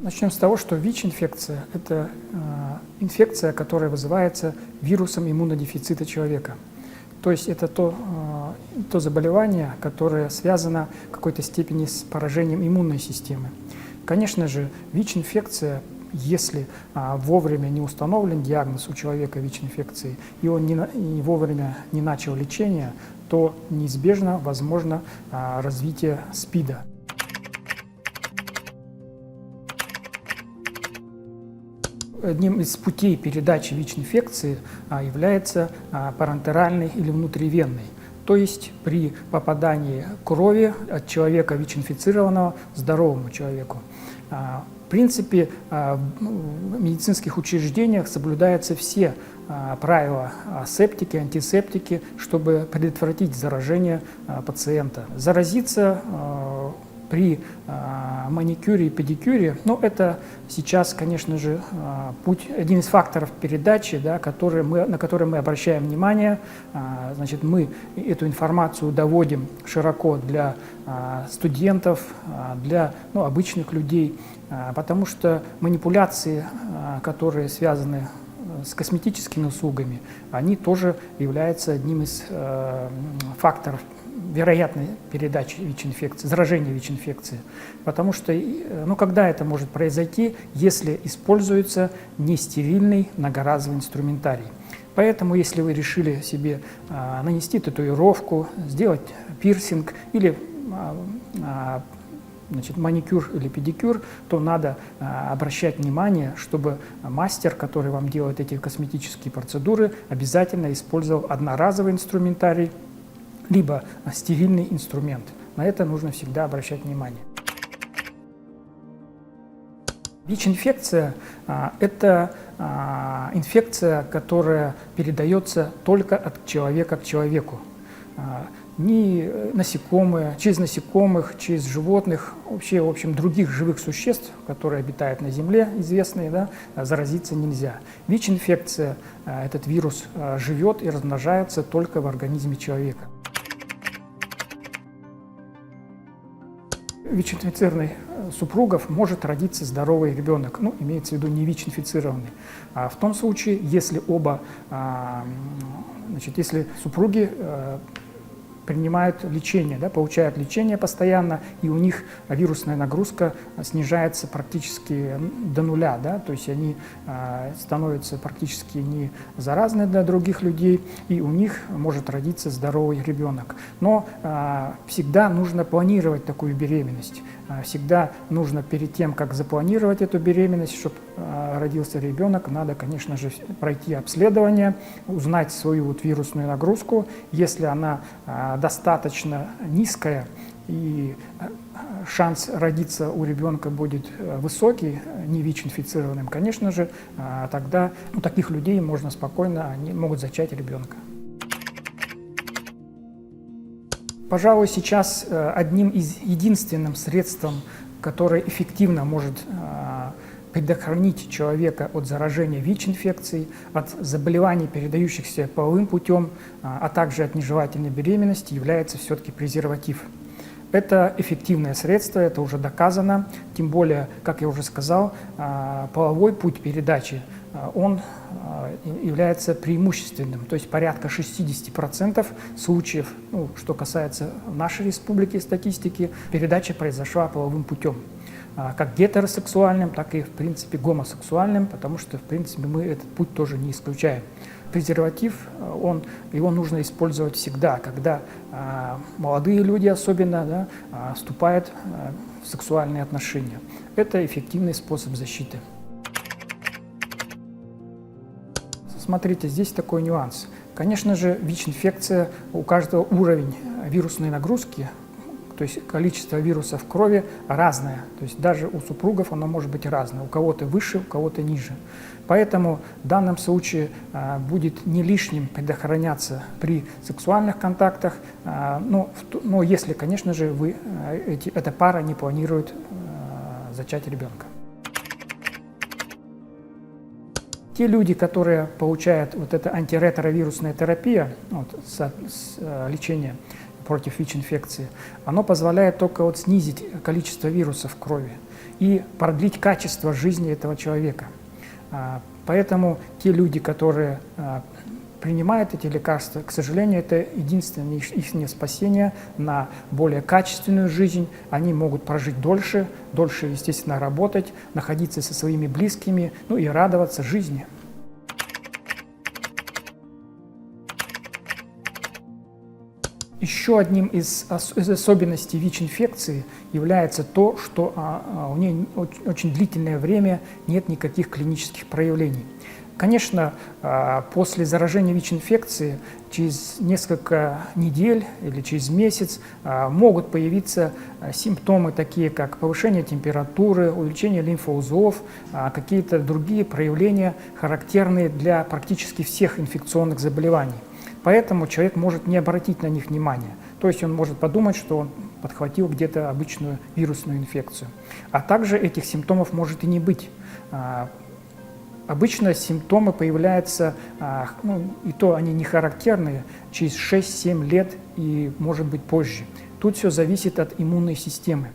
Начнем с того, что ВИЧ-инфекция – это инфекция, которая вызывается вирусом иммунодефицита человека. То есть это то заболевание, которое связано в какой-то степени с поражением иммунной системы. Конечно же, ВИЧ-инфекция, если вовремя не установлен диагноз у человека ВИЧ-инфекции, и он не вовремя не начал лечение, то неизбежно возможно развитие СПИДа. Одним из путей передачи ВИЧ-инфекции является парентеральный или внутривенный. То есть при попадании крови от человека ВИЧ-инфицированного здоровому человеку. В принципе, в медицинских учреждениях соблюдаются все правила септики, антисептики, чтобы предотвратить заражение пациента. Заразиться при маникюре и педикюре, это сейчас, конечно же, один из факторов передачи, на который мы обращаем внимание. Значит, мы эту информацию доводим широко для студентов, для обычных людей, потому что манипуляции, которые связаны с косметическими услугами, они тоже являются одним из факторов вероятной передачи ВИЧ-инфекции, заражения ВИЧ-инфекции. Потому что, когда это может произойти, если используется нестерильный многоразовый инструментарий. Поэтому, если вы решили себе нанести татуировку, сделать пирсинг или маникюр или педикюр, то надо обращать внимание, чтобы мастер, который вам делает эти косметические процедуры, обязательно использовал одноразовый инструментарий, либо стерильный инструмент. На это нужно всегда обращать внимание. ВИЧ-инфекция – это инфекция, которая передается только от человека к человеку. Ни насекомые, через насекомых, через животных, вообще, в общем, других живых существ, которые обитают на Земле, известные, заразиться нельзя. ВИЧ-инфекция, этот вирус живет и размножается только в организме человека. ВИЧ-инфицированных супругов может родиться здоровый ребенок, имеется в виду не ВИЧ-инфицированный. В том случае, если если супруги принимают лечение, получают лечение постоянно, и у них вирусная нагрузка снижается практически до нуля, то есть они становятся практически не заразны для других людей, и у них может родиться здоровый ребенок. Но всегда нужно планировать такую беременность. Всегда нужно перед тем, как запланировать эту беременность, чтобы родился ребенок, надо, конечно же, пройти обследование, узнать свою вирусную нагрузку. Если она достаточно низкая и шанс родиться у ребенка будет высокий, не ВИЧ-инфицированным, конечно же, тогда у таких людей можно спокойно, они могут зачать ребенка. Пожалуй, сейчас одним из единственным средством, которое эффективно может предохранить человека от заражения ВИЧ-инфекцией, от заболеваний, передающихся половым путем, а также от нежелательной беременности, является все-таки презерватив. Это эффективное средство, это уже доказано, тем более, как я уже сказал, половой путь передачи, он является преимущественным, то есть порядка 60% случаев, что касается нашей республики статистики, передача произошла половым путем. Как гетеросексуальным, так и, в принципе, гомосексуальным, потому что, в принципе, мы этот путь тоже не исключаем. Презерватив, его нужно использовать всегда, когда молодые люди особенно вступают в сексуальные отношения. Это эффективный способ защиты. Смотрите, здесь такой нюанс. Конечно же, ВИЧ-инфекция, у каждого уровень вирусной нагрузки, то есть количество вирусов в крови разное. То есть даже у супругов оно может быть разное. У кого-то выше, у кого-то ниже. Поэтому в данном случае будет не лишним предохраняться при сексуальных контактах, но если, конечно же, эта пара не планирует зачать ребенка. Те люди, которые получают это антиретровирусная терапия, лечение, против ВИЧ-инфекции, оно позволяет только вот снизить количество вирусов в крови и продлить качество жизни этого человека. Поэтому те люди, которые принимают эти лекарства, к сожалению, это единственное их спасение на более качественную жизнь. Они могут прожить дольше, естественно, работать, находиться со своими близкими, ну и радоваться жизни. Еще одним из особенностей ВИЧ-инфекции является то, что у нее очень длительное время нет никаких клинических проявлений. Конечно, после заражения ВИЧ-инфекции через несколько недель или через месяц могут появиться симптомы, такие как повышение температуры, увеличение лимфоузлов, какие-то другие проявления, характерные для практически всех инфекционных заболеваний. Поэтому человек может не обратить на них внимания. То есть он может подумать, что он подхватил где-то обычную вирусную инфекцию. А также этих симптомов может и не быть. Обычно симптомы появляются, и то они не характерные, через 6-7 лет и, может быть, позже. Тут все зависит от иммунной системы.